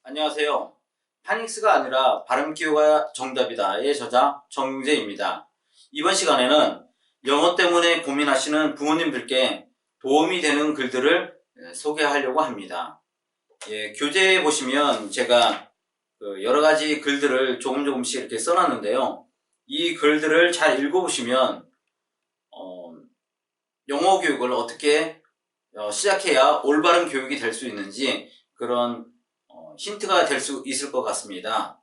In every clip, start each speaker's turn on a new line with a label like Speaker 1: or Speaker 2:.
Speaker 1: 안녕하세요. 파닉스가 아니라 발음기호가 정답이다의 저자 정용재입니다. 이번 시간에는 영어 때문에 고민하시는 부모님들께 도움이 되는 글들을 소개하려고 합니다. 교재에 보시면 제가 여러 가지 글들을 조금씩 이렇게 써놨는데요. 이 글들을 잘 읽어보시면 영어 교육을 어떻게 시작해야 올바른 교육이 될 수 있는지 그런 힌트가 될 수 있을 것 같습니다.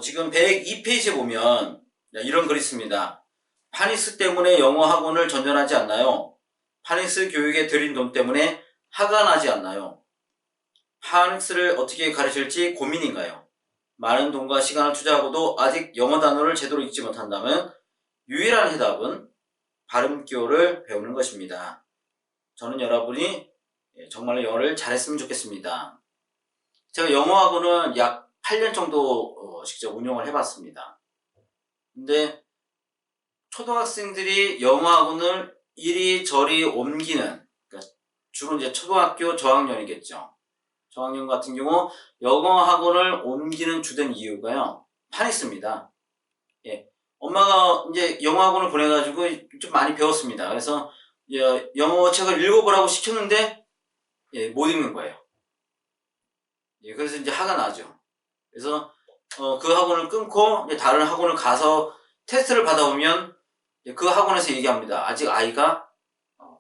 Speaker 1: 지금 102페이지에 보면 이런 글이 있습니다. 파닉스 때문에 영어 학원을 전전하지 않나요? 파닉스 교육에 들인 돈 때문에 화가 나지 않나요? 파닉스를 어떻게 가르칠지 고민인가요? 많은 돈과 시간을 투자하고도 아직 영어 단어를 제대로 읽지 못한다면 유일한 해답은 발음기호를 배우는 것입니다. 저는 여러분이 정말로 영어를 잘했으면 좋겠습니다. 제가 영어학원은 약 8년 정도 직접 운영을 해봤습니다. 근데 초등학생들이 영어학원을 이리저리 옮기는, 그러니까 주로 이제 초등학교 저학년이겠죠. 저학년 같은 경우 영어학원을 옮기는 주된 이유가요, 파닉스입니다. 엄마가 이제 영어학원을 보내가지고 좀 많이 배웠습니다. 그래서 영어 책을 읽어보라고 시켰는데 못 읽는 거예요. 그래서 이제 화가 나죠. 그래서 그 학원을 끊고 이제 다른 학원을 가서 테스트를 받아보면 그 학원에서 얘기합니다. 아직 아이가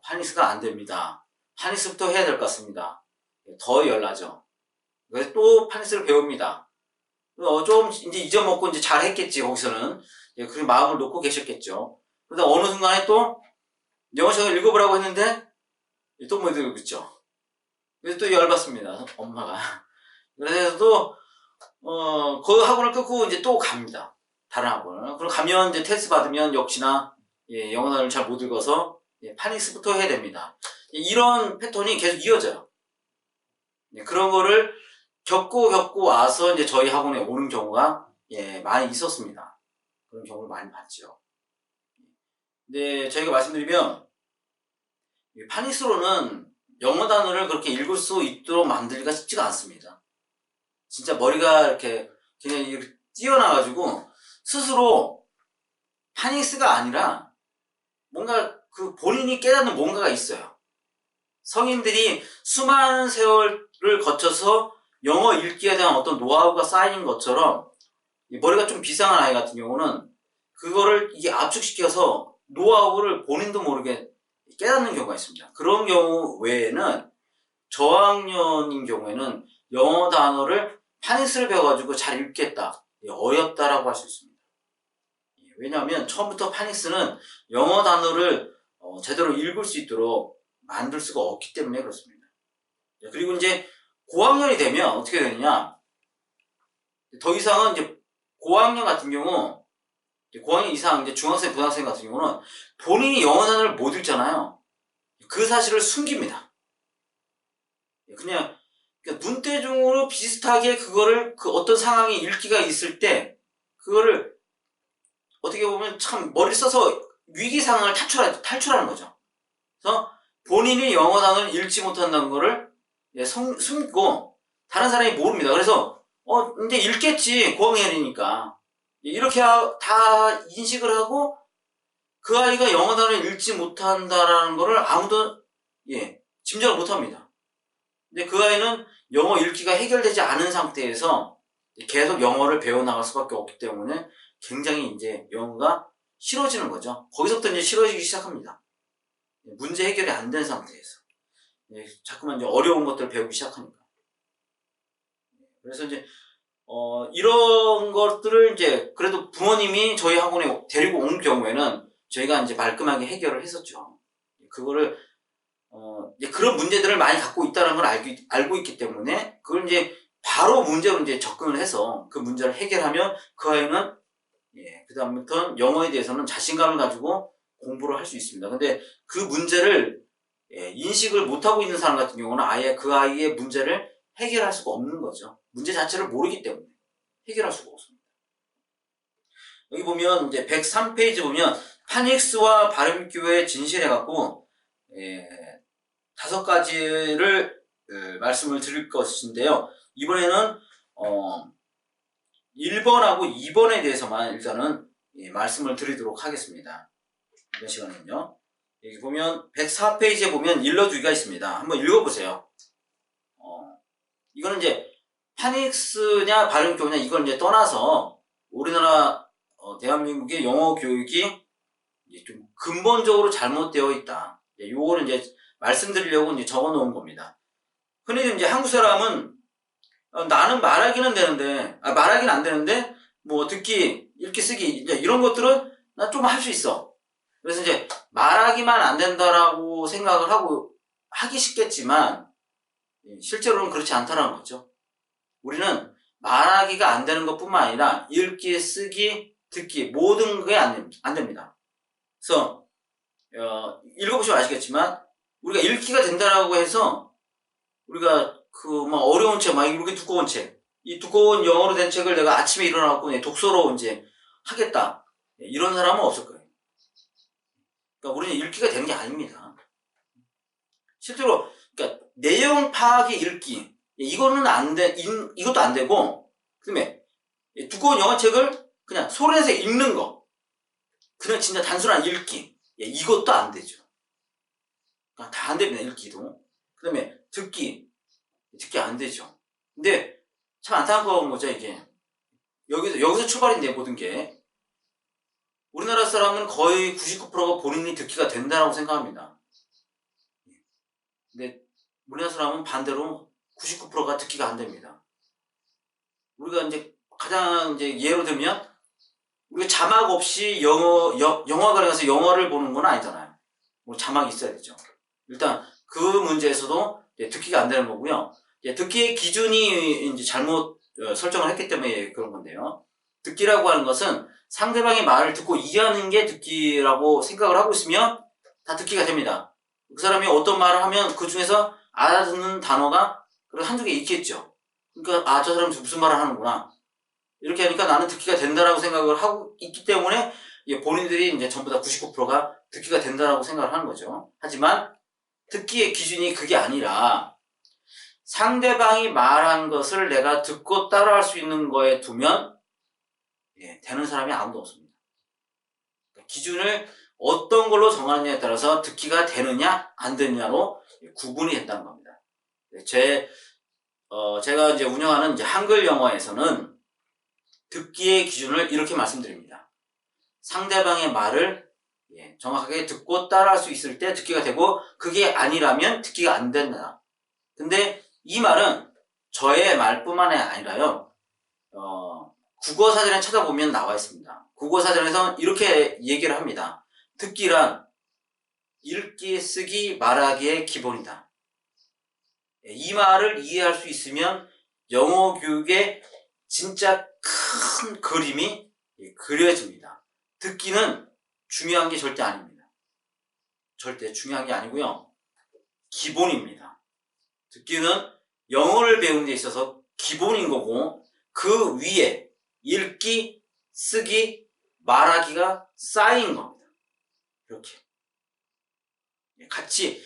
Speaker 1: 파닉스가 안 됩니다. 파닉스부터 해야 될 것 같습니다. 더 열나죠. 그래서 또 파닉스를 배웁니다. 좀 이제 잊어먹고 이제 잘 했겠지, 거기서는. 그 마음을 놓고 계셨겠죠. 그러다 어느 순간에 또 영어책을 읽어보라고 했는데 또 못 읽고 있죠. 그래서 또 열받습니다, 엄마가. 그래서 또 그 학원을 끊고 이제 또 갑니다. 다른 학원을. 그럼 가면 이제 테스트 받으면 역시나 영어를 잘 못 읽어서 파닉스부터 해야 됩니다. 이런 패턴이 계속 이어져요. 그런 거를 겪고 와서 이제 저희 학원에 오는 경우가 많이 있었습니다. 그런 경우를 많이 봤죠. 근데 저희가 말씀드리면 파닉스로는 영어 단어를 그렇게 읽을 수 있도록 만들기가 쉽지가 않습니다. 진짜 머리가 이렇게 그냥 이렇게 뛰어나가지고 스스로 파닉스가 아니라 뭔가 그 본인이 깨닫는 뭔가가 있어요. 성인들이 수많은 세월을 거쳐서 영어 읽기에 대한 어떤 노하우가 쌓인 것처럼 머리가 좀 비상한 아이 같은 경우는 그거를 이게 압축시켜서 노하우를 본인도 모르게 깨닫는 경우가 있습니다. 그런 경우 외에는 저학년인 경우에는 영어 단어를 파닉스를 배워가지고 잘 읽겠다, 어렵다라고 할 수 있습니다. 왜냐하면 처음부터 파닉스는 영어 단어를 제대로 읽을 수 있도록 만들 수가 없기 때문에 그렇습니다. 그리고 이제 고학년이 되면 어떻게 되느냐, 더 이상은 이제 고학년 같은 경우, 고학년 이상 이제 중학생, 고등학생 같은 경우는 본인이 영어 단어를 못 읽잖아요. 그 사실을 숨깁니다. 그냥 눈대중으로 비슷하게 그거를 그 어떤 상황이 읽기가 있을 때 그거를 어떻게 보면 참 머리를 써서 위기 상황을 탈출하는 거죠. 그래서 본인이 영어 단어를 읽지 못한다는 거를 숨고 다른 사람이 모릅니다. 그래서 이제 읽겠지, 고학년이니까 이렇게 다 인식을 하고 그 아이가 영어 단어를 읽지 못한다라는 거를 아무도 짐작을 못합니다. 근데 그 아이는 영어 읽기가 해결되지 않은 상태에서 계속 영어를 배워나갈 수밖에 없기 때문에 굉장히 이제 영어가 싫어지는 거죠. 거기서부터 이제 싫어지기 시작합니다. 문제 해결이 안 된 상태에서. 자꾸만 이제 어려운 것들을 배우기 시작하니까. 그래서 이제, 이런 것들을 이제 그래도 부모님이 저희 학원에 데리고 온 경우에는 저희가 이제 말끔하게 해결을 했었죠. 그거를 이제 그런 문제들을 많이 갖고 있다는 걸 알고 있기 때문에 그걸 이제 바로 문제로 이제 접근을 해서 그 문제를 해결하면 그 아이는 그다음부터는 영어에 대해서는 자신감을 가지고 공부를 할 수 있습니다. 근데 그 문제를 인식을 못하고 있는 사람 같은 경우는 아예 그 아이의 문제를 해결할 수가 없는 거죠. 문제 자체를 모르기 때문에 해결할 수가 없습니다. 여기 보면 이제 103페이지 보면 파닉스와 발음기호의 진실해갖고 5가지를 말씀을 드릴 것인데요. 이번에는 1번하고 2번에 대해서만 일단은 말씀을 드리도록 하겠습니다. 이번 시간은요. 여기 보면 104페이지에 보면 일러주기가 있습니다. 한번 읽어보세요. 이거는 이제 파닉스냐 발음교냐 이걸 이제 떠나서 우리나라 대한민국의 영어 교육이 이제 좀 근본적으로 잘못되어 있다. 요거는 이제 말씀드리려고 이제 적어 놓은 겁니다. 흔히 이제 한국 사람은 나는 말하기는 되는데, 말하기는 안 되는데, 뭐 듣기, 읽기, 쓰기 이제 이런 것들은 나 좀 할 수 있어. 그래서 이제 말하기만 안 된다라고 생각을 하고 하기 쉽겠지만 실제로는 그렇지 않다는 거죠. 우리는 말하기가 안 되는 것뿐만 아니라 읽기, 쓰기, 듣기 모든 게 안 됩니다. 그래서 읽어보시면 아시겠지만 우리가 읽기가 된다라고 해서 우리가 그 막 어려운 책, 막 이렇게 두꺼운 책, 이 두꺼운 영어로 된 책을 내가 아침에 일어나고 독서로 이제 하겠다 이런 사람은 없을 거예요. 그러니까 우리는 읽기가 되는 게 아닙니다. 실제로 그러니까 내용 파악이 읽기 이거는 안 돼, 이것도 안 되고 그다음에 두꺼운 영어 책을 그냥 소리내서 읽는 거, 그냥 진짜 단순한 읽기 이것도 안 되죠. 다 안 됩니다. 읽기도. 그다음에 듣기 안 되죠. 근데 참 안타까운 거죠, 이게. 여기서 출발인데, 모든 게. 우리나라 사람은 거의 99%가 본인이 듣기가 된다고 생각합니다. 근데 우리나라 사람은 반대로 99%가 듣기가 안 됩니다. 우리가 이제 가장 이제 예로 들면, 우리가 자막 없이 영화관에 가서 영화를 보는 건 아니잖아요. 뭐 자막이 있어야 되죠. 일단 그 문제에서도 듣기가 안 되는 거고요. 듣기의 기준이 이제 잘못 설정을 했기 때문에 그런 건데요. 듣기라고 하는 것은 상대방의 말을 듣고 이해하는 게 듣기라고 생각을 하고 있으면 다 듣기가 됩니다. 그 사람이 어떤 말을 하면 그 중에서 알아듣는 단어가 한두 개 있겠죠. 그러니까 저 사람이 무슨 말을 하는구나. 이렇게 하니까 나는 듣기가 된다라고 생각을 하고 있기 때문에 본인들이 이제 전부 다 99%가 듣기가 된다라고 생각을 하는 거죠. 하지만 듣기의 기준이 그게 아니라 상대방이 말한 것을 내가 듣고 따라할 수 있는 거에 두면 되는 사람이 아무도 없습니다. 기준을 어떤 걸로 정하느냐에 따라서 듣기가 되느냐 안 되느냐로 구분이 된다는 겁니다. 제가 이제 운영하는 이제 한글 영어에서는 듣기의 기준을 이렇게 말씀드립니다. 상대방의 말을 정확하게 듣고 따라할 수 있을 때 듣기가 되고 그게 아니라면 듣기가 안 된다. 근데 이 말은 저의 말뿐만 아니라요. 국어사전에 찾아보면 나와 있습니다. 국어사전에서 이렇게 얘기를 합니다. 듣기란 읽기, 쓰기, 말하기의 기본이다. 이 말을 이해할 수 있으면 영어 교육의 진짜 큰 그림이 그려집니다. 듣기는 중요한 게 절대 아닙니다. 절대 중요한 게 아니고요. 기본입니다. 듣기는 영어를 배우는 데 있어서 기본인 거고 그 위에 읽기, 쓰기, 말하기가 쌓인 겁니다. 이렇게 같이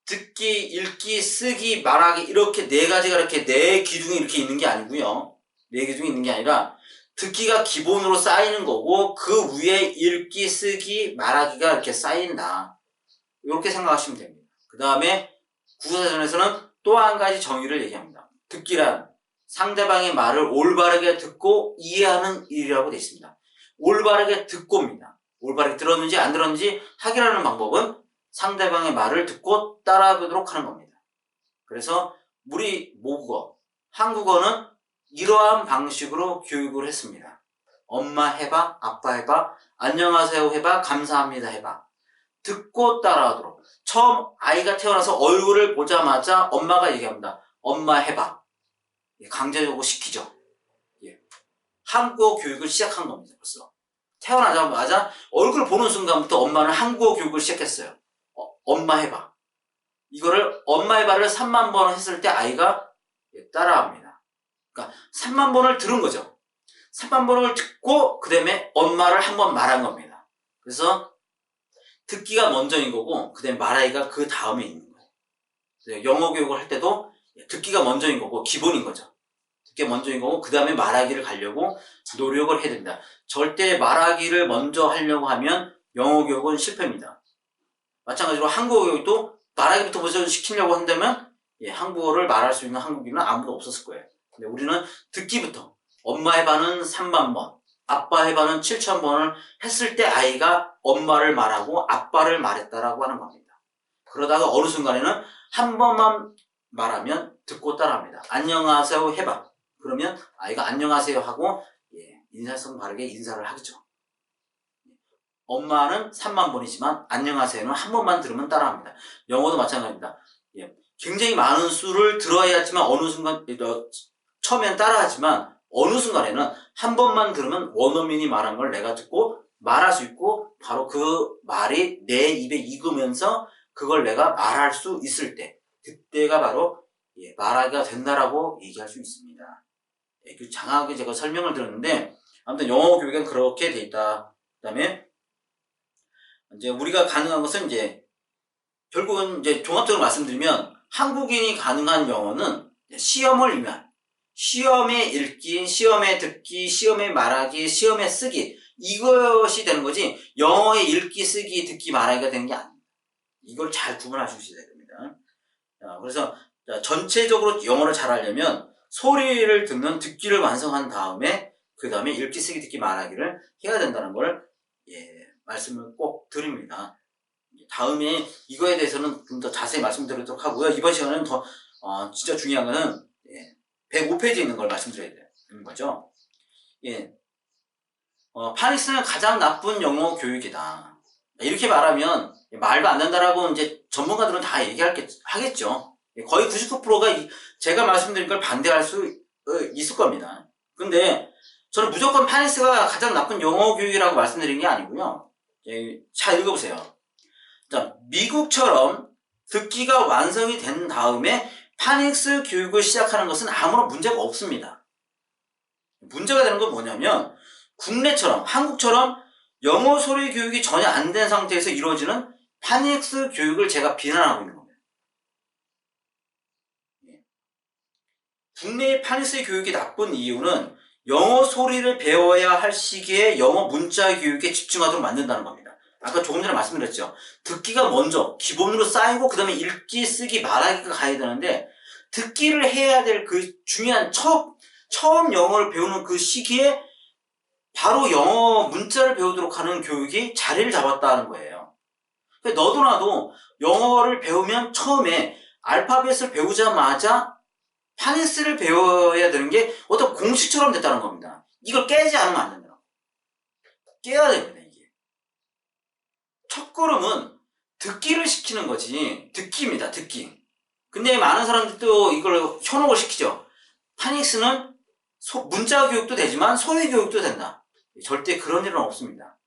Speaker 1: 듣기, 읽기, 쓰기, 말하기 이렇게 네 가지가 이렇게 네 기둥이 이렇게 있는 게 아니고요. 네 기둥이 있는 게 아니라 듣기가 기본으로 쌓이는 거고 그 위에 읽기, 쓰기, 말하기가 이렇게 쌓인다. 이렇게 생각하시면 됩니다. 그 다음에 국어사전에서는 또 한 가지 정의를 얘기합니다. 듣기란 상대방의 말을 올바르게 듣고 이해하는 일이라고 되어 있습니다. 올바르게 듣고입니다. 올바르게 들었는지 안 들었는지 확인하는 방법은 상대방의 말을 듣고 따라하도록 하는 겁니다. 그래서 우리 모국어, 한국어는 이러한 방식으로 교육을 했습니다. 엄마 해봐, 아빠 해봐, 안녕하세요 해봐, 감사합니다 해봐. 듣고 따라하도록. 처음 아이가 태어나서 얼굴을 보자마자 엄마가 얘기합니다. 엄마 해봐. 강제적으로 시키죠. 한국어 교육을 시작한 겁니다. 벌써. 태어나자마자 얼굴 보는 순간부터 엄마는 한국어 교육을 시작했어요. 엄마 해봐. 이거를 엄마 해봐를 3만 번 했을 때 아이가 따라합니다. 그러니까 3만 번을 들은 거죠. 3만 번을 듣고 그 다음에 엄마를 한번 말한 겁니다. 그래서 듣기가 먼저인 거고 그 다음에 말하기가 그 다음에 있는 거예요. 영어 교육을 할 때도 듣기가 먼저인 거고 기본인 거죠. 듣기가 먼저인 거고 그 다음에 말하기를 가려고 노력을 해야 됩니다. 절대 말하기를 먼저 하려고 하면 영어 교육은 실패입니다. 마찬가지로 한국어 교육도 말하기부터 먼저 시키려고 한다면 한국어를 말할 수 있는 한국인은 아무도 없었을 거예요. 근데 우리는 듣기부터 엄마 해봐는 3만 번, 아빠 해봐는 7천 번을 했을 때 아이가 엄마를 말하고 아빠를 말했다라고 하는 겁니다. 그러다가 어느 순간에는 한 번만 말하면 듣고 따라합니다. 안녕하세요 해봐. 그러면 아이가 안녕하세요 하고 인사성 바르게 인사를 하겠죠. 엄마는 3만 번이지만 안녕하세요는 한 번만 들으면 따라합니다. 영어도 마찬가지입니다. 굉장히 많은 수를 들어야 하지만 어느 순간 처음엔 따라하지만 어느 순간에는 한 번만 들으면 원어민이 말한 걸 내가 듣고 말할 수 있고 바로 그 말이 내 입에 익으면서 그걸 내가 말할 수 있을 때 그때가 바로 말하기가 된다라고 얘기할 수 있습니다. 장하게 제가 설명을 드렸는데 아무튼 영어 교육은 그렇게 돼 있다. 그 다음에 이제 우리가 가능한 것은 이제 결국은 이제 종합적으로 말씀드리면 한국인이 가능한 영어는 시험을 위한 시험에 읽기, 시험에 듣기, 시험에 말하기, 시험에 쓰기 이것이 되는 거지 영어의 읽기, 쓰기, 듣기, 말하기가 되는 게 아닙니다. 이걸 잘 구분하셔야 됩니다. 그래서 전체적으로 영어를 잘하려면 소리를 듣는 듣기를 완성한 다음에 그 다음에 읽기, 쓰기, 듣기, 말하기를 해야 된다는 걸 말씀을 꼭 드립니다. 다음에 이거에 대해서는 좀 더 자세히 말씀드리도록 하고요. 이번 시간은 더 진짜 중요한 거는 105페이지에 있는 걸 말씀드려야 되는 거죠. 파닉스는 가장 나쁜 영어 교육이다. 이렇게 말하면 말도 안 된다라고 이제 전문가들은 다 하겠죠. 거의 99%가 제가 말씀드린 걸 반대할 수 있을 겁니다. 근데 저는 무조건 파닉스가 가장 나쁜 영어 교육이라고 말씀드린 게 아니고요. 잘 읽어보세요. 자, 미국처럼 듣기가 완성이 된 다음에 파닉스 교육을 시작하는 것은 아무런 문제가 없습니다. 문제가 되는 건 뭐냐면 국내처럼 한국처럼 영어 소리 교육이 전혀 안 된 상태에서 이루어지는 파닉스 교육을 제가 비난하고 있는 겁니다. 국내의 파닉스 교육이 나쁜 이유는 영어 소리를 배워야 할 시기에 영어 문자 교육에 집중하도록 만든다는 겁니다. 아까 조금 전에 말씀드렸죠. 듣기가 먼저 기본으로 쌓이고 그 다음에 읽기, 쓰기, 말하기가 가야 되는데 듣기를 해야 될 그 중요한 처음 영어를 배우는 그 시기에 바로 영어 문자를 배우도록 하는 교육이 자리를 잡았다는 거예요. 너도 나도 영어를 배우면 처음에 알파벳을 배우자마자 파닉스를 배워야 되는 게 어떤 공식처럼 됐다는 겁니다. 이걸 깨지 않으면 안 된다. 깨야 됩니다, 이게. 첫 걸음은 듣기를 시키는 거지. 듣기입니다, 듣기. 근데 많은 사람들도 이걸 현혹을 시키죠. 파닉스는 문자 교육도 되지만 소리 교육도 된다. 절대 그런 일은 없습니다.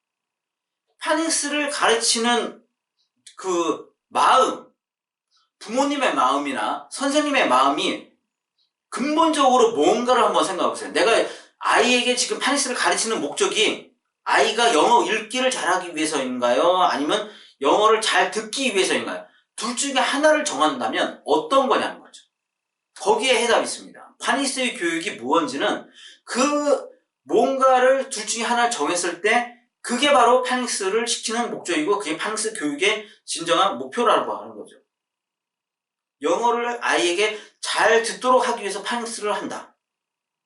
Speaker 1: 파닉스를 가르치는 그 마음, 부모님의 마음이나 선생님의 마음이 근본적으로 뭔가를 한번 생각해보세요. 내가 아이에게 지금 파닉스를 가르치는 목적이 아이가 영어 읽기를 잘하기 위해서인가요? 아니면 영어를 잘 듣기 위해서인가요? 둘 중에 하나를 정한다면 어떤 거냐는 거죠. 거기에 해답이 있습니다. 파닉스의 교육이 무언지는 그 뭔가를 둘 중에 하나를 정했을 때 그게 바로 파닉스를 시키는 목적이고 그게 파닉스 교육의 진정한 목표라고 하는 거죠. 영어를 아이에게 잘 듣도록 하기 위해서 파닉스를 한다.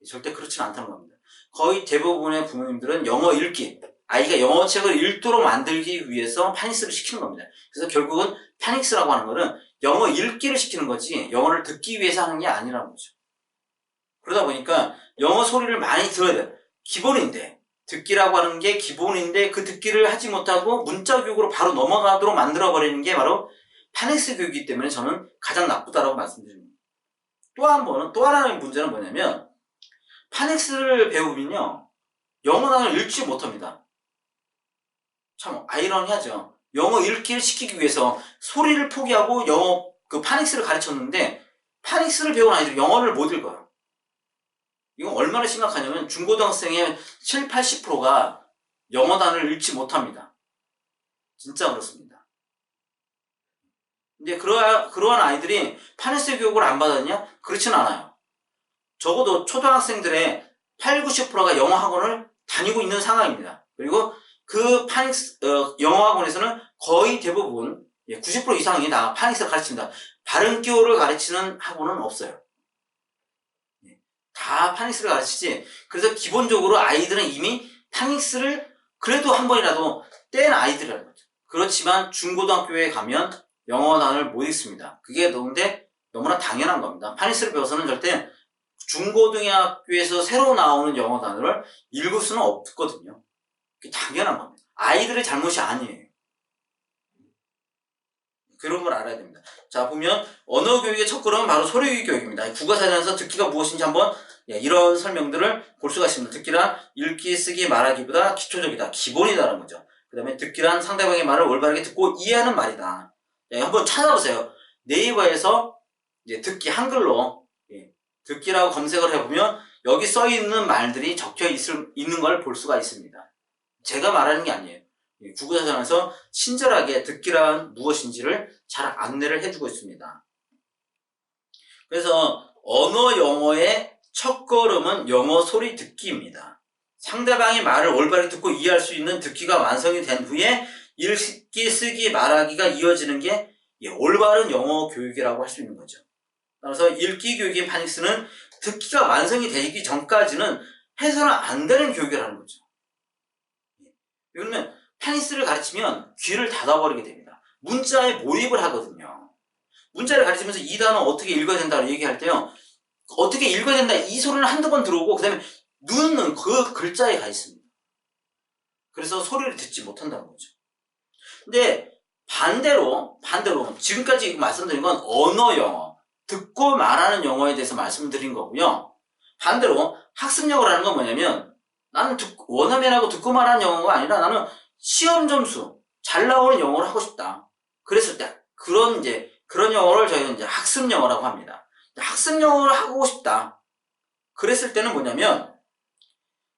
Speaker 1: 절대 그렇지는 않다는 겁니다. 거의 대부분의 부모님들은 영어 읽기, 아이가 영어 책을 읽도록 만들기 위해서 파닉스를 시키는 겁니다. 그래서 결국은 파닉스라고 하는 거는 영어 읽기를 시키는 거지 영어를 듣기 위해서 하는 게 아니라는 거죠. 그러다 보니까 영어 소리를 많이 들어야 돼요. 기본인데 듣기라고 하는 게 기본인데 그 듣기를 하지 못하고 문자 교육으로 바로 넘어가도록 만들어버리는 게 바로 파닉스 교육이기 때문에 저는 가장 나쁘다라고 말씀드립니다. 또 하나의 문제는 뭐냐면 파닉스를 배우면요 영어 단어를 읽지 못합니다. 참 아이러니하죠. 영어 읽기를 시키기 위해서 소리를 포기하고 영어 파닉스를 가르쳤는데 파닉스를 배운 아이들이 영어를 못 읽어요. 이건 얼마나 심각하냐면 중고등학생의 7, 80%가 영어 단어를 읽지 못합니다. 진짜 그렇습니다. 근데 그러한 아이들이 파닉스 교육을 안 받았냐? 그렇진 않아요. 적어도 초등학생들의 8, 90%가 영어 학원을 다니고 있는 상황입니다. 그리고 그 파닉스 영어 학원에서는 거의 대부분 90% 이상이 다 파닉스를 가르칩니다. 발음기호를 가르치는 학원은 없어요. 다 파닉스를 가르치지. 그래서 기본적으로 아이들은 이미 파닉스를 그래도 한 번이라도 뗀 아이들이라는 거죠. 그렇지만 중고등학교에 가면 영어 단어를 못 읽습니다. 그게 너무나 당연한 겁니다. 파닉스를 배워서는 절대 중고등학교에서 새로 나오는 영어 단어를 읽을 수는 없거든요. 그게 당연한 겁니다. 아이들의 잘못이 아니에요. 그런 걸 알아야 됩니다. 자, 보면 언어 교육의 첫걸음은 바로 소리 교육입니다. 국어사전에서 듣기가 무엇인지 한번 이런 설명들을 볼 수가 있습니다. 듣기란 읽기, 쓰기, 말하기보다 기초적이다. 기본이다라는 거죠. 그 다음에 듣기란 상대방의 말을 올바르게 듣고 이해하는 말이다. 한번 찾아보세요. 네이버에서 듣기 한글로 듣기라고 검색을 해보면 여기 써있는 말들이 적혀 있는 걸 볼 수가 있습니다. 제가 말하는 게 아니에요. 국어사전에서 친절하게 듣기란 무엇인지를 잘 안내를 해주고 있습니다. 그래서 언어 영어의 첫걸음은 영어 소리 듣기입니다. 상대방의 말을 올바르게 듣고 이해할 수 있는 듣기가 완성이 된 후에 읽기, 쓰기, 말하기가 이어지는 게 올바른 영어 교육이라고 할 수 있는 거죠. 따라서 읽기 교육인 파닉스는 듣기가 완성이 되기 전까지는 해서는 안 되는 교육이라는 거죠. 그러면 파닉스를 가르치면 귀를 닫아버리게 됩니다. 문자에 몰입을 하거든요. 문자를 가르치면서 이 단어 어떻게 읽어야 된다고 얘기할 때요. 어떻게 읽어야 된다 이 소리는 한두 번 들어오고 그 다음에 눈은 그 글자에 가 있습니다. 그래서 소리를 듣지 못한다는 거죠. 근데 반대로 지금까지 말씀드린 건 언어 영어, 듣고 말하는 영어에 대해서 말씀드린 거고요. 반대로 학습 영어라는 건 뭐냐면 나는 원어민하고 듣고 말하는 영어가 아니라 나는 시험 점수 잘 나오는 영어를 하고 싶다. 그랬을 때 그런 영어를 저희는 학습 영어라고 합니다. 학습 영어를 하고 싶다. 그랬을 때는 뭐냐면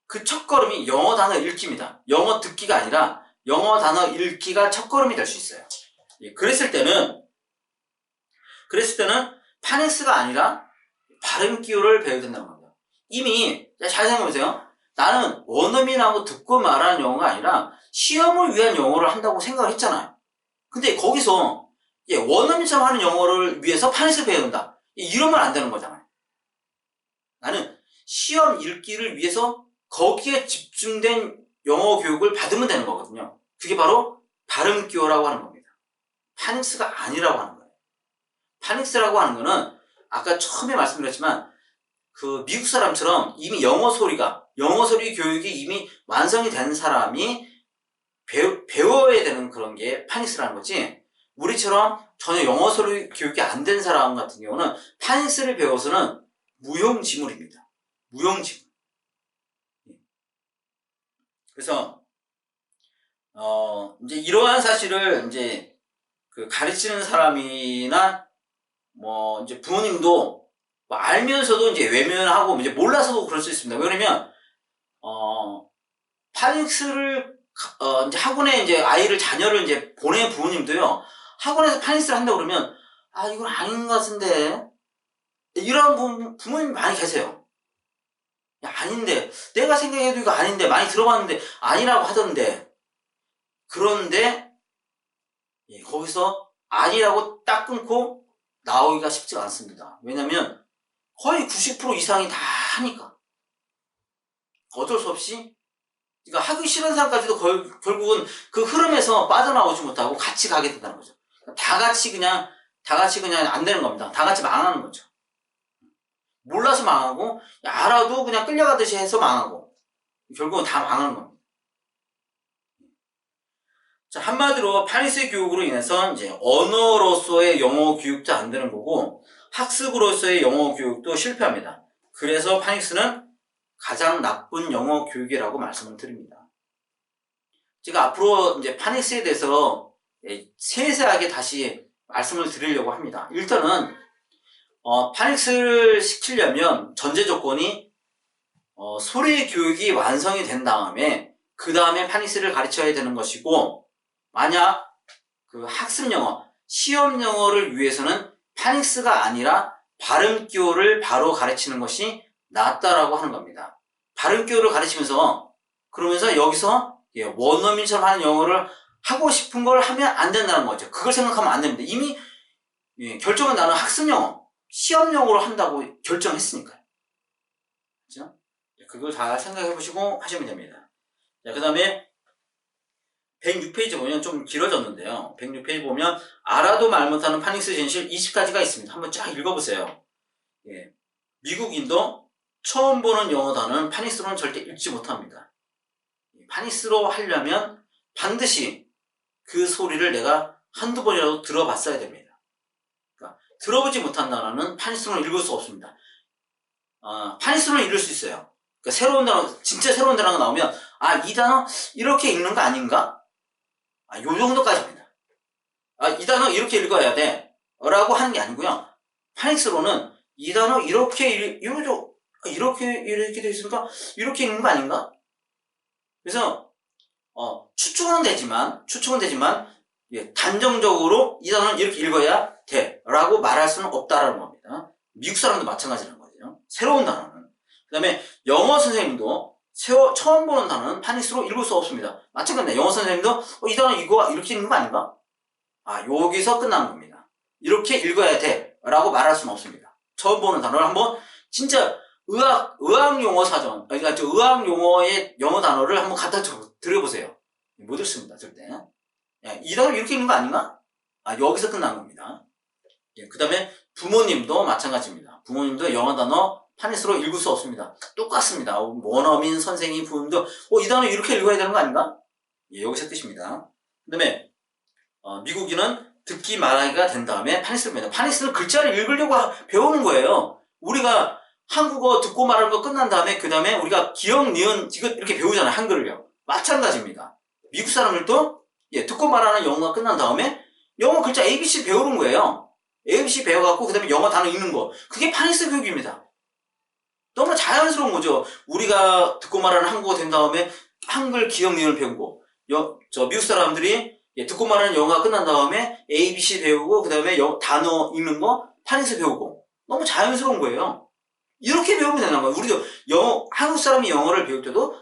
Speaker 1: 그 첫걸음이 영어 단어 읽기입니다. 영어 듣기가 아니라 영어 단어 읽기가 첫걸음이 될 수 있어요. 그랬을 때는 파닉스가 아니라 발음 기호를 배워야 된다는 겁니다. 이미 잘 생각해보세요. 나는 원어민하고 듣고 말하는 영어가 아니라 시험을 위한 영어를 한다고 생각을 했잖아요. 근데 거기서 원어민처럼 하는 영어를 위해서 파닉스를 배워야 된다. 이러면 안 되는 거잖아요. 나는 시험 읽기를 위해서 거기에 집중된 영어 교육을 받으면 되는 거거든요. 그게 바로 발음 기호라고 하는 겁니다. 파닉스가 아니라고 하는 거예요. 파닉스라고 하는 거는 아까 처음에 말씀드렸지만 그 미국 사람처럼 이미 영어 소리 교육이 이미 완성이 된 사람이 배워야 되는 그런 게 파닉스라는 거지, 우리처럼 전혀 영어 소리 교육이 안 된 사람 같은 경우는 파닉스를 배워서는 무용지물입니다. 무용지물. 그래서 이제 이러한 사실을 이제 그 가르치는 사람이나 이제 부모님도 알면서도 이제 외면하고 이제 몰라서도 그럴 수 있습니다. 왜냐면 파닉스를 이제 학원에 이제 자녀를 이제 보낸 부모님도요, 학원에서 파닉스를 한다고 그러면 이건 아닌 것 같은데, 이런 부모님 많이 계세요. 아닌데, 내가 생각해도 이거 아닌데, 많이 들어봤는데 아니라고 하던데. 그런데 거기서 아니라고 딱 끊고 나오기가 쉽지가 않습니다. 왜냐면 거의 90% 이상이 다 하니까. 어쩔 수 없이, 그러니까 하기 싫은 사람까지도 결국은 그 흐름에서 빠져나오지 못하고 같이 가게 된다는 거죠. 다 같이 그냥 안 되는 겁니다. 다 같이 망하는 거죠. 몰라서 망하고, 알아도 그냥 끌려가듯이 해서 망하고, 결국은 다 망하는 겁니다. 자, 한마디로 파닉스 교육으로 인해서 이제 언어로서의 영어 교육도 안 되는 거고, 학습으로서의 영어 교육도 실패합니다. 그래서 파닉스는 가장 나쁜 영어 교육이라고 말씀을 드립니다. 제가 앞으로 이제 파닉스에 대해서 세세하게 다시 말씀을 드리려고 합니다. 일단은 파닉스를 시키려면 전제 조건이 소리 교육이 완성이 된 다음에 그 다음에 파닉스를 가르쳐야 되는 것이고, 만약 그 학습 영어 시험 영어를 위해서는 파닉스가 아니라 발음기호를 바로 가르치는 것이 낫다라고 하는 겁니다. 발음기호를 가르치면서 그러면서 여기서 원어민처럼 하는 영어를 하고 싶은 걸 하면 안 된다는 거죠. 그걸 생각하면 안 됩니다. 이미 결정은 나는 학습 영어, 시험 영어로 한다고 결정했으니까요. 그죠? 그걸 잘 생각해 보시고 하시면 됩니다. 자, 그 다음에 106페이지 보면 좀 길어졌는데요. 106페이지 보면 알아도 말 못하는 파닉스 진실 20가지가 있습니다. 한번 쫙 읽어보세요. 예. 미국인도 처음 보는 영어 단어는 파닉스로는 절대 읽지 못합니다. 파닉스로 하려면 반드시 그 소리를 내가 한두 번이라도 들어봤어야 됩니다. 그러니까 들어보지 못한 단어는 파닉스로는 읽을 수 없습니다. 파닉스로는 읽을 수 있어요. 그러니까 새로운 단어, 진짜 새로운 단어가 나오면 이 단어 이렇게 읽는 거 아닌가? 요 정도까지입니다. 이 단어 이렇게 읽어야 돼 라고 하는 게 아니고요. 파닉스로는 이 단어 이렇게 돼 있으니까 이렇게 읽는 거 아닌가? 그래서 추측은 되지만 단정적으로 이 단어는 이렇게 읽어야 돼 라고 말할 수는 없다라는 겁니다. 미국 사람도 마찬가지라는 거죠. 새로운 단어는. 그 다음에 영어 선생님도 처음 보는 단어는 파닉스로 읽을 수 없습니다. 마찬가지입니다. 영어 선생님도 이 단어 이거 이렇게 읽는 거 아닌가? 여기서 끝난 겁니다. 이렇게 읽어야 돼 라고 말할 수는 없습니다. 처음 보는 단어를 한번 진짜 의학 용어 사전, 그러니까 의학 용어의 영어 단어를 한번 갖다 드려보세요. 못 읽습니다, 절대. 이 단어 이렇게 읽는 거 아닌가? 여기서 끝난 겁니다. 그 다음에 부모님도 마찬가지입니다. 부모님도 영어 단어 파닉스로 읽을 수 없습니다. 똑같습니다. 원어민, 선생님, 부모님도 이 단어 이렇게 읽어야 되는 거 아닌가? 여기서 끝입니다. 그 다음에 미국인은 듣기 말하기가 된 다음에 파닉스를 배운다. 파닉스는 글자를 읽으려고 배우는 거예요. 우리가 한국어 듣고 말하는 거 끝난 다음에 그 다음에 우리가 기억, 니은 이거 이렇게 배우잖아요. 한글을요. 마찬가지입니다. 미국 사람들도 듣고 말하는 영어가 끝난 다음에 영어 글자 ABC 배우는 거예요. ABC 배워갖고 그 다음에 영어 단어 읽는 거. 그게 파닉스 교육입니다. 너무 자연스러운 거죠. 우리가 듣고 말하는 한국어 된 다음에 한글 기억, 니은을 배우고 미국 사람들이 듣고 말하는 영어가 끝난 다음에 ABC 배우고 그 다음에 단어 읽는 거 파닉스 배우고 너무 자연스러운 거예요. 이렇게 배우면 되는 거예요. 우리도 한국 사람이 영어를 배울 때도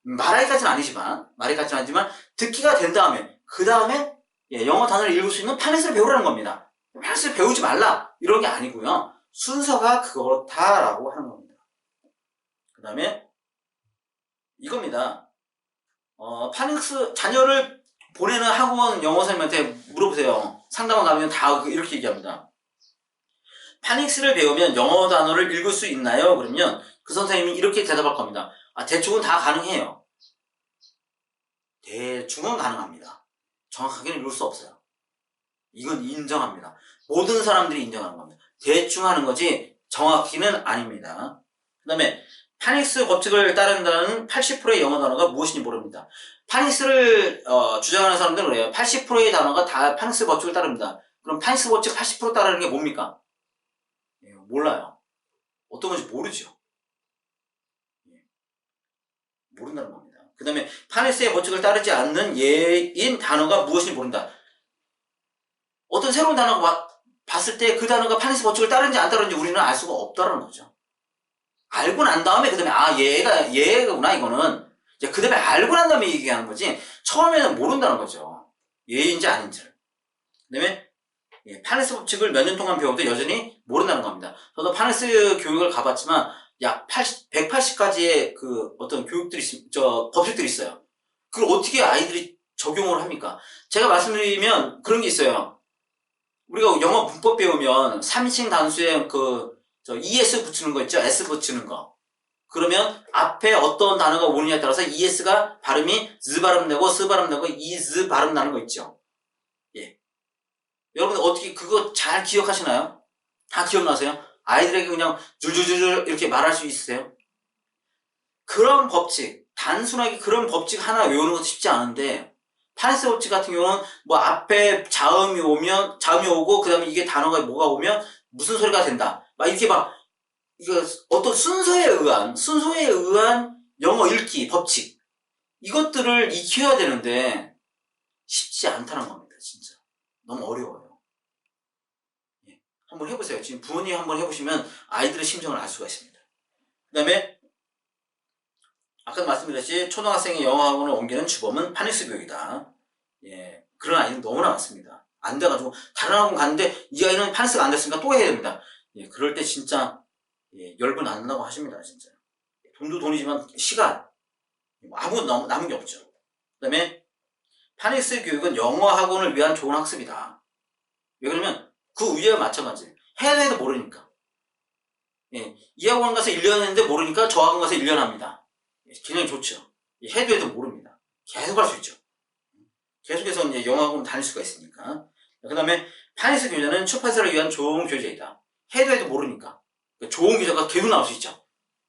Speaker 1: 말하기까지는 아니지만 듣기가 된 다음에 그 다음에 영어 단어를 읽을 수 있는 파닉스를 배우라는 겁니다. 파닉스를 배우지 말라 이런 게 아니고요. 순서가 그렇다라고 하는 겁니다. 그 다음에 이겁니다. 파닉스 자녀를 보내는 학원 영어 선생님한테 물어보세요. 상담원 가면 다 이렇게 얘기합니다. 파닉스를 배우면 영어 단어를 읽을 수 있나요? 그러면 그 선생님이 이렇게 대답할 겁니다. 대충은 다 가능해요. 대충은 가능합니다. 정확하게는 읽을 수 없어요. 이건 인정합니다. 모든 사람들이 인정하는 겁니다. 대충 하는 거지 정확히는 아닙니다. 그 다음에 파닉스 법칙을 따른다는 80%의 영어 단어가 무엇인지 모릅니다. 파닉스를 주장하는 사람들은 그래요. 80%의 단어가 다 파닉스 법칙을 따릅니다. 그럼 파닉스 법칙 80% 따르는 게 뭡니까? 몰라요. 어떤 건지 모르죠. 모른다는 겁니다. 그 다음에 파닉스의 법칙을 따르지 않는 예인 단어가 무엇인지 모른다. 어떤 새로운 단어가 봤을 때 그 단어가 파닉스 법칙을 따르는지 안 따르는지 우리는 알 수가 없다는 거죠. 알고 난 다음에 그 다음에 얘구나 이거는 이제 그 다음에 알고 난 다음에 얘기하는 거지 처음에는 모른다는 거죠. 예인지 아닌지를. 그 다음에 파닉스 법칙을 몇 년 동안 배워도 여전히 모른다는 겁니다. 저도 파닉스 교육을 가봤지만 약 180가지의 그 어떤 법칙들이 있어요. 그걸 어떻게 아이들이 적용을 합니까? 제가 말씀드리면 그런 게 있어요. 우리가 영어 문법 배우면 3인칭 단수에 ES 붙이는 거 있죠? S 붙이는 거. 그러면 앞에 어떤 단어가 오느냐에 따라서 ES가 발음이 Z 발음 내고 S 발음 내고 Z 발음 나는 거 있죠? 여러분들 어떻게 그거 잘 기억하시나요? 다 기억나세요? 아이들에게 그냥 줄줄줄 이렇게 말할 수 있으세요? 그런 법칙, 단순하게 그런 법칙 하나 외우는 것도 쉽지 않은데 파닉스 법칙 같은 경우는 앞에 자음이 오고 그 다음에 이게 단어가 뭐가 오면 무슨 소리가 된다. 이거 어떤 순서에 의한 영어 읽기 법칙 이것들을 익혀야 되는데 쉽지 않다는 겁니다. 진짜 너무 어려워요. 예. 한번 해보세요. 지금 부모님 한번 해보시면 아이들의 심정을 알 수가 있습니다. 그 다음에 아까 말씀드렸듯이 초등학생이 영어학원을 옮기는 주범은 파닉스 교육이다. 예, 그런 아이는 너무나 많습니다. 안 돼가지고 다른 학원 갔는데 이 아이는 파닉스가 안 됐으니까 또 해야 됩니다. 예, 그럴 때 진짜 열분 안 나고 하십니다. 진짜. 돈도 돈이지만 시간 아무 남은 게 없죠. 그 다음에 파닉스 교육은 영어 학원을 위한 좋은 학습이다. 왜 그러면 그 위에 마찬가지. 해야 해도 모르니까. 예, 이 학원 가서 1년 했는데 모르니까 저 학원 가서 1년 합니다. 예, 굉장히 좋죠. 해도 모릅니다. 계속 할 수 있죠. 계속해서 이제 영어 학원 다닐 수가 있으니까. 그 다음에 파닉스 교재는 출판사를 위한 좋은 교재이다. 해도 모르니까. 좋은 교재가 계속 나올 수 있죠.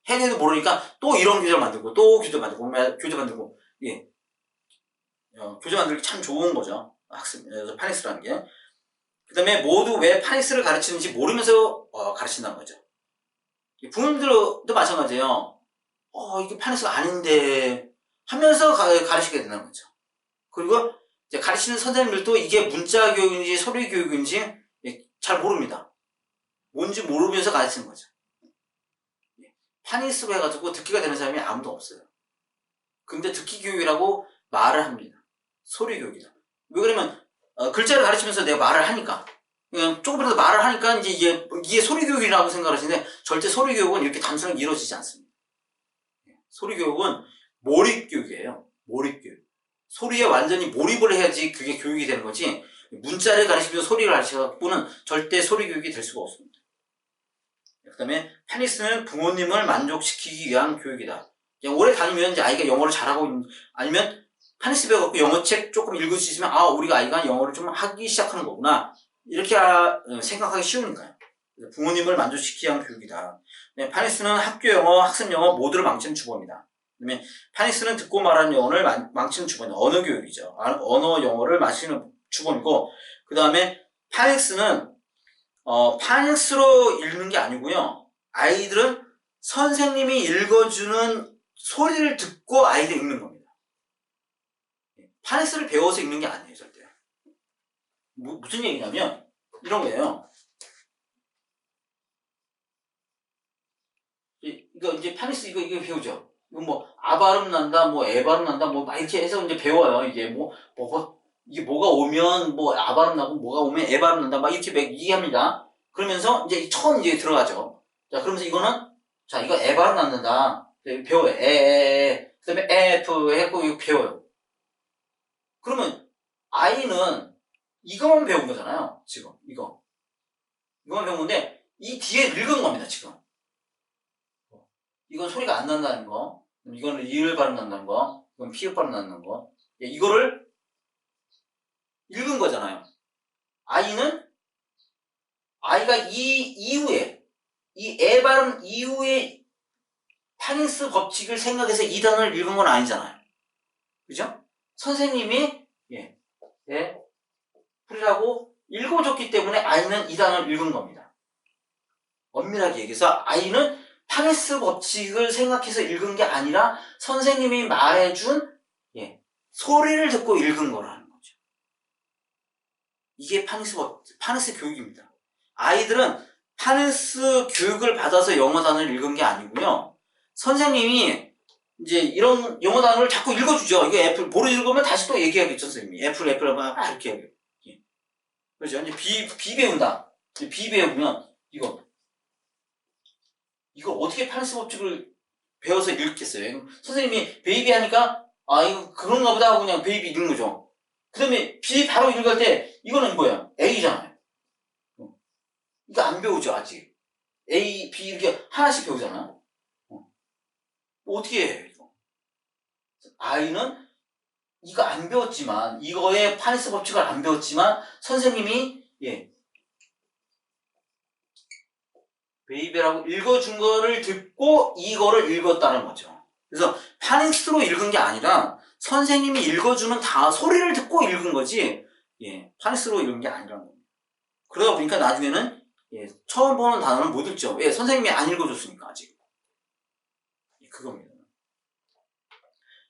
Speaker 1: 해도 모르니까 또 이런 교재 만들고 또 교재 만들고 교재 만들고 예. 교재 만들기 참 좋은 거죠. 학습, 파닉스라는 게. 그 다음에 모두 왜 파닉스를 가르치는지 모르면서 가르친다는 거죠. 부모님들도 마찬가지예요. 이게 파닉스가 아닌데 하면서 가르치게 된다는 거죠. 그리고 이제 가르치는 선생님들도 이게 문자 교육인지 소리 교육인지 잘 모릅니다. 뭔지 모르면서 가르치는 거죠. 파닉스로 해가지고 듣기가 되는 사람이 아무도 없어요. 근데 듣기 교육이라고 말을 합니다. 소리 교육이다. 왜 그러면 글자를 가르치면서 내가 말을 하니까 그냥 조금이라도 말을 하니까 이제 이게 소리 교육이라고 생각하시는데 절대 소리 교육은 이렇게 단순하게 이루어지지 않습니다. 소리 교육은 몰입 교육이에요. 몰입 교육. 소리에 완전히 몰입을 해야지 그게 교육이 되는 거지 문자를 가르치면서 소리를 가르치고는 절대 소리 교육이 될 수가 없습니다. 그 다음에 파닉스는 부모님을 만족시키기 위한 교육이다. 그냥 오래 다니면 이제 아이가 영어를 잘하고 아니면 파닉스 배워갖고 영어책 조금 읽을 수 있으면 우리가 아이가 영어를 좀 하기 시작하는 거구나 이렇게 생각하기 쉬우니까요. 부모님을 만족시키기 위한 교육이다. 파닉스는 학교 영어, 학습 영어 모두를 망치는 주범이다. 그다음에 파닉스는 듣고 말하는 영어를 망치는 주범이다. 언어 교육이죠. 언어 영어를 망치는 주범이고 그 다음에 파닉스는 파닉스로 읽는 게 아니고요. 아이들은 선생님이 읽어주는 소리를 듣고 아이들이 읽는 겁니다. 파닉스를 배워서 읽는 게 아니에요, 절대. 무슨 얘기냐면 이런 거예요. 이거 이제 파닉스 이거 배우죠. 이거 뭐 아 발음 난다, 뭐 에 발음 난다, 뭐 막 이렇게 해서 이제 배워요. 이게 이게 뭐가 오면 뭐 아 발음 나고 뭐가 오면 에 발음 난다, 막 이렇게 얘기합니다. 그러면서 이제 처음 이제 들어가죠. 자, 그러면서 이거는 자 이거 에 발음 난다. 배워요. 그다음에 F 했고 이거 배워요. 그러면 아이는 이거만 배운 거잖아요. 지금 이거만 배운 건데 이 뒤에 읽은 겁니다. 지금 이건 소리가 안 난다는 거, 이거는 리을 발음 난다는 거, 이건 피읍 발음 난다는 거, 이거를 읽은 거잖아요. 아이가 이 이후에 이 에 발음 이후에 파닉스 법칙을 생각해서 이 단어를 읽은 건 아니잖아요. 그죠? 선생님이 풀이라고 읽어줬기 때문에 아이는 이 단어를 읽은 겁니다. 엄밀하게 얘기해서 아이는 파닉스 법칙을 생각해서 읽은 게 아니라 선생님이 말해준 소리를 듣고 읽은 거라는 거죠. 이게 파닉스 교육입니다. 아이들은 파닉스 교육을 받아서 영어 단어를 읽은 게 아니고요. 선생님이 이제 이런 영어 단어를 자꾸 읽어주죠. 이거 애플 모르 읽으면 다시 또 얘기하겠죠, 선생님이. 애플 막 이렇게 하게. 그렇죠. 이제 비 배운다. 비 배우면 이거 어떻게 파닉스 법칙을 배워서 읽겠어요? 선생님이 베이비 하니까 이거 그런가 보다 하고 그냥 베이비 읽는 거죠. 그 다음에 B 바로 읽을 때 이거는 뭐야? A잖아요. 이거 안 배우죠 아직. A, B 이렇게 하나씩 배우잖아요. 어떻게 해요 이거? 아이는 이거 안 배웠지만 이거의 파닉스 법칙을 안 배웠지만 선생님이 베이비라고 읽어준 거를 듣고 이거를 읽었다는 거죠. 그래서 파닉스로 읽은 게 아니라 선생님이 읽어주는 소리를 듣고 읽은 거지 파닉스로 읽은 게 아니라는 겁니다. 그러다 보니까 나중에는 처음 보는 단어는 못 읽죠. 선생님이 안 읽어줬으니까 아직. 그겁니다.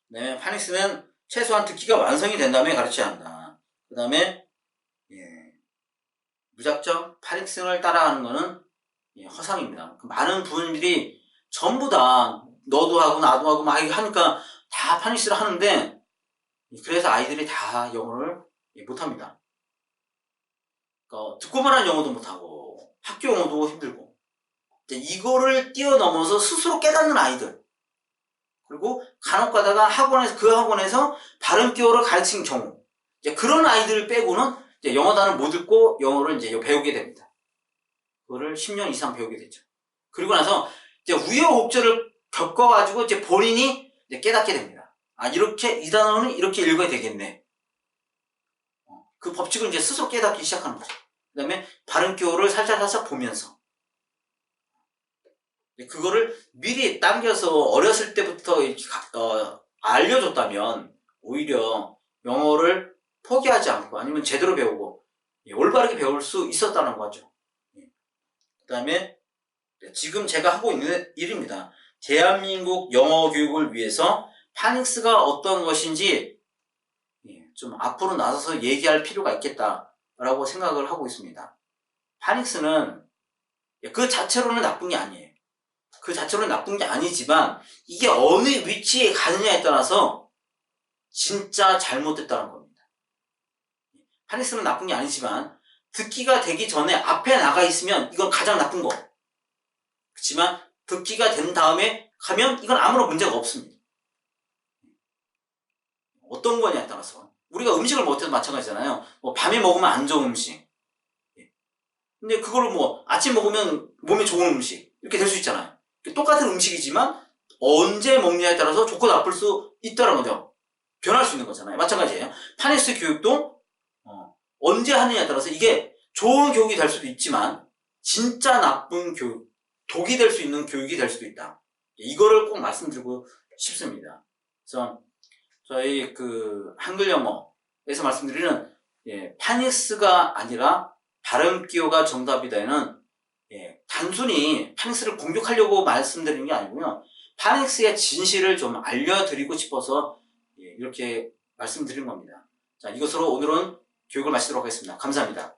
Speaker 1: 네, 파닉스는 최소한 듣기가 완성이 된 다음에 가르쳐야 한다. 그 다음에 무작정 파닉스를 따라가는 거는 허상입니다. 많은 부모님들이 전부 다 너도 하고 나도 하고 막 하니까 다 파닉스를 하는데 그래서 아이들이 다 영어를 못합니다. 그러니까 듣고 말하는 영어도 못하고 학교 영어도 힘들고 이거를 뛰어넘어서 스스로 깨닫는 아이들, 그리고 간혹 가다가 그 학원에서 발음 기호를 가르치는 경우, 그런 아이들 빼고는 영어 단어를 못 읽고 영어를 이제 배우게 됩니다. 그거를 10년 이상 배우게 되죠. 그리고 나서 이제 우여곡절을 겪어가지고 이제 본인이 이제 깨닫게 됩니다. 아, 이렇게 이 단어는 이렇게 읽어야 되겠네. 그 법칙을 이제 스스로 깨닫기 시작하는 거죠. 그 다음에 발음 기호를 살짝 보면서 그거를 미리 당겨서 어렸을 때부터 알려줬다면 오히려 영어를 포기하지 않고 아니면 제대로 배우고 올바르게 배울 수 있었다는 거죠. 그 다음에 지금 제가 하고 있는 일입니다. 대한민국 영어 교육을 위해서 파닉스가 어떤 것인지 좀 앞으로 나서서 얘기할 필요가 있겠다라고 생각을 하고 있습니다. 파닉스는 그 자체로는 나쁜 게 아니에요. 그 자체로는 나쁜 게 아니지만 이게 어느 위치에 가느냐에 따라서 진짜 잘못됐다는 겁니다. 파닉스는 나쁜 게 아니지만 듣기가 되기 전에 앞에 나가 있으면 이건 가장 나쁜 거. 그렇지만 듣기가 된 다음에 가면 이건 아무런 문제가 없습니다. 어떤 거냐에 따라서 우리가 음식을 먹을 때도 마찬가지잖아요. 밤에 먹으면 안 좋은 음식, 근데 그걸 아침 먹으면 몸에 좋은 음식 이렇게 될 수 있잖아요. 똑같은 음식이지만 언제 먹느냐에 따라서 좋고 나쁠 수 있다는 거죠. 변할 수 있는 거잖아요. 마찬가지예요. 파닉스 교육도 언제 하느냐에 따라서 이게 좋은 교육이 될 수도 있지만 진짜 나쁜 교육, 독이 될 수 있는 교육이 될 수도 있다. 이거를 꼭 말씀드리고 싶습니다. 그래서 저희 한글 영어에서 말씀드리는 파닉스가 아니라 발음 기호가 정답이다는 단순히 파닉스를 공격하려고 말씀드리는 게 아니고요. 파닉스의 진실을 좀 알려드리고 싶어서 이렇게 말씀드린 겁니다. 자, 이것으로 오늘은 교육을 마치도록 하겠습니다. 감사합니다.